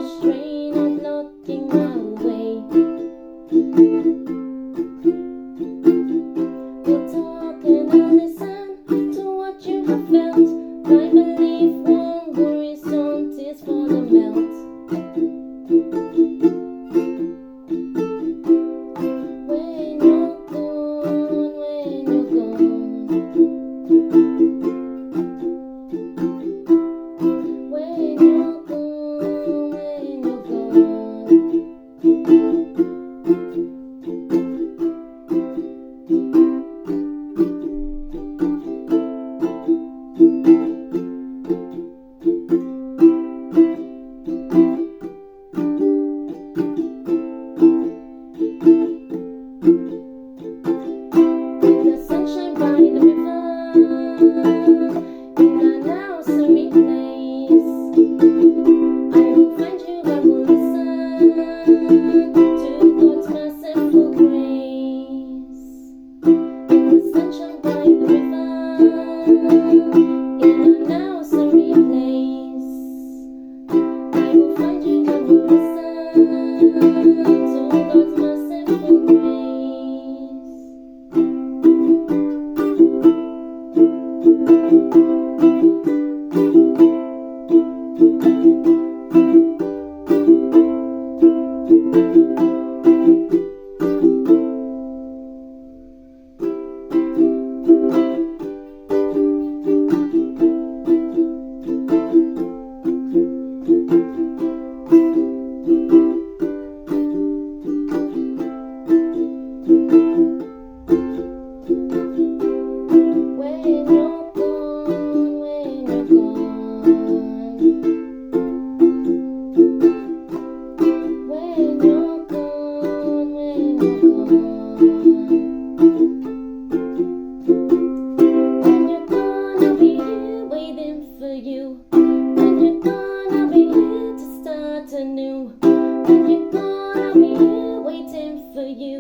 strain of blocking my way. We'll talk and I'll listen to what you have felt. I believe one worries on tears for the melt. When you're gone, when you're gone. When you're gone, when you're the sunshine by the river, in a now serene place, I will find you, I will listen to God's merciful grace. In the sunshine by the river, in a now serene place, I will find you, I will listen to God's merciful grace. When you're gone, when you're gone. When you're gone, when you're gone. When you're gone, I'll be here waiting for you. When you're gone, I'll be here to start anew. When you're gone, I'll be here waiting for you.